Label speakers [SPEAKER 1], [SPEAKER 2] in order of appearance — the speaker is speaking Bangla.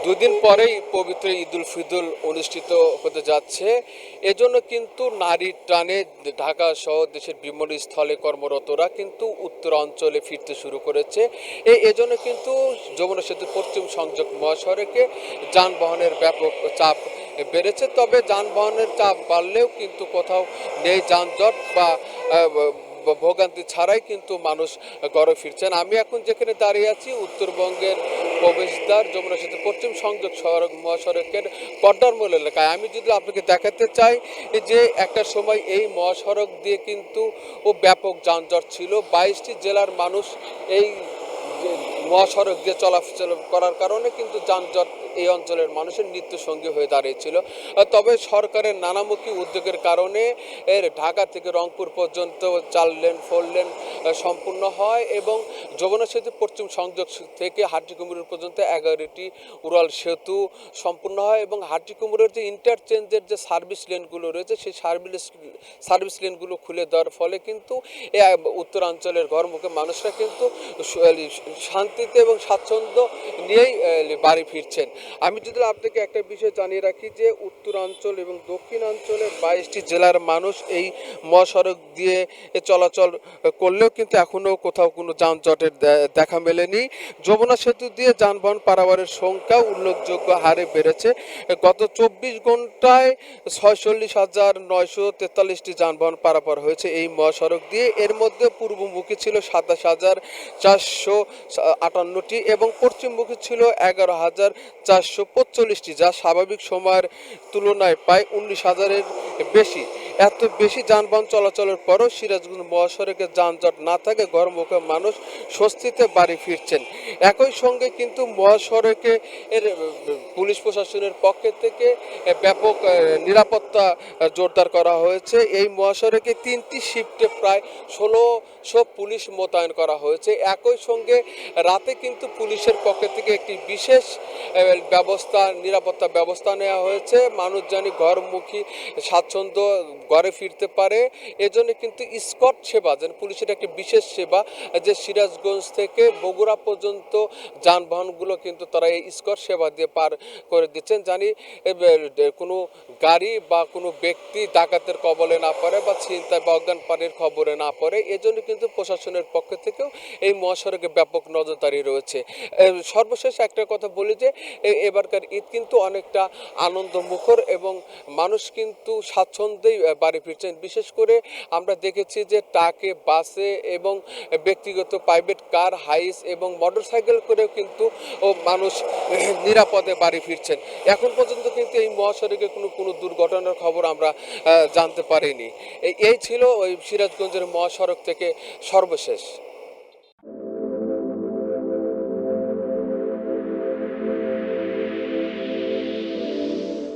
[SPEAKER 1] দুদিন পরেই পবিত্র ঈদুল ফিতর অনুষ্ঠিত হতে যাচ্ছে। এজন্য কিন্তু নারীর টানে ঢাকা সহ দেশের বিভিন্ন স্থলে কর্মরতরা কিন্তু উত্তরাঞ্চলে ফিরতে শুরু করেছে। এজন্য কিন্তু যমুনা সেতু পশ্চিম সংযোগ মহাসড়কে যানবাহনের ব্যাপক চাপ বেড়েছে। তবে যানবাহনের চাপ বাড়লেও কিন্তু কোথাও নেই যানজট বা ভোগান্তি ছাড়াই কিন্তু মানুষ ঘরে ফিরছেন। আমি এখন যেখানে দাঁড়িয়ে আছি উত্তরবঙ্গের প্রবেশদ্বার যমুনা সেতু পশ্চিম সংযোগ মহাসড়কের কড্ডারমোল এলাকায়। আমি যদি আপনাকে দেখাতে চাই যে একটা সময় এই মহাসড়ক দিয়ে কিন্তু ব্যাপক যানজট ছিল। 22টি জেলার মানুষ এই যে মহাসড়ক দিয়ে চলাচল করার কারণে কিন্তু যানজট এই অঞ্চলের মানুষের নিত্যসঙ্গী হয়ে দাঁড়িয়েছিল। তবে সরকারের নানামুখী উদ্যোগের কারণে ঢাকা থেকে রংপুর পর্যন্ত 4 লেন 4 লেন সম্পূর্ণ হয় এবং যমুনা সেতু পশ্চিম সংযোগ থেকে হাটিকুমুরের পর্যন্ত 11টি উড়াল সেতু সম্পূর্ণ হয় এবং হাটিকুমুরের যে ইন্টারচেঞ্জের যে সার্ভিস লেনগুলো রয়েছে সেই সার্ভিস লেনগুলো খুলে দেওয়ার ফলে কিন্তু উত্তরাঞ্চলের ঘরমুখে মানুষরা কিন্তু শান্তিতে এবং স্বাচ্ছন্দ্য নিয়েই বাড়ি ফিরছেন। আমি যদি আপনাকে একটা বিষয় জানিয়ে রাখি যে উত্তরাঞ্চল এবং দক্ষিণাঞ্চলের 22টি জেলার মানুষ এই মহাসড়ক দিয়ে চলাচল করলেও কিন্তু এখনও কোথাও কোনো যানজটের দেখা মেলেনি। যমুনা সেতু দিয়ে যানবাহন পারাবারের সংখ্যা উল্লেখযোগ্য হারে বেড়েছে। গত 24 ঘন্টায় 46,943টি যানবাহন পারাপার হয়েছে এই মহাসড়ক দিয়ে। এর মধ্যে পূর্বমুখী ছিল 27,458টি এবং পশ্চিমমুখী ছিল 11,445টি, যা স্বাভাবিক সময়ের তুলনায় প্রায় 19,000-এর বেশি। এত বেশি যানবাহন চলাচলের পরও সিরাজগঞ্জ মহাসড়কে যানজট না থাকে ঘরমুখে মানুষ স্বস্তিতে বাড়ি ফিরছেন। একই সঙ্গে কিন্তু মহাসড়কে পুলিশ প্রশাসনের পক্ষ থেকে ব্যাপক নিরাপত্তা জোরদার করা হয়েছে। এই মহাসড়কে 3টি শিফটে প্রায় 1600 পুলিশ মোতায়েন করা হয়েছে। একই সঙ্গে রাতে কিন্তু পুলিশের পক্ষ থেকে একটি বিশেষ নিরাপত্তা ব্যবস্থা নেওয়া হয়েছে। মানুষ জানি ঘরমুখী স্বাচ্ছন্দ্য ঘরে ফিরতে পারে। এজন্য কিন্তু স্কট সেবা, যেন পুলিশের একটি বিশেষ সেবা, যে সিরাজগঞ্জ থেকে বগুড়া পর্যন্ত যানবাহনগুলো কিন্তু তারা এই স্কট সেবা দিয়ে পার করে দিচ্ছেন। জানি কোনো গাড়ি বা কোনো ব্যক্তি ডাকাতের কবলে না পড়ে বা ছিনতাই বা অজ্ঞান পানির খবরে না পড়ে। এজন্য কিন্তু প্রশাসনের পক্ষ থেকেও এই মহাসড়কে ব্যাপক নজরদারি রয়েছে। সর্বশেষ একটা কথা বলি যে এবারকার ঈদ কিন্তু অনেকটা আনন্দমুখর এবং মানুষ কিন্তু স্বাচ্ছন্দ্যেই বাড়ি ফিরছেন। বিশেষ করে আমরা দেখেছি যে ট্রাকে, বাসে এবং ব্যক্তিগত প্রাইভেট কার, হাইস এবং মোটরসাইকেল করেও কিন্তু মানুষ নিরাপদে বাড়ি ফিরছেন। এখন পর্যন্ত কিন্তু এই মহাসড়কে কোনো দুর্ঘটনার খবর আমরা জানতে পারিনি। এই ছিল ওই সিরাজগঞ্জের মহাসড়ক থেকে সর্বশেষ।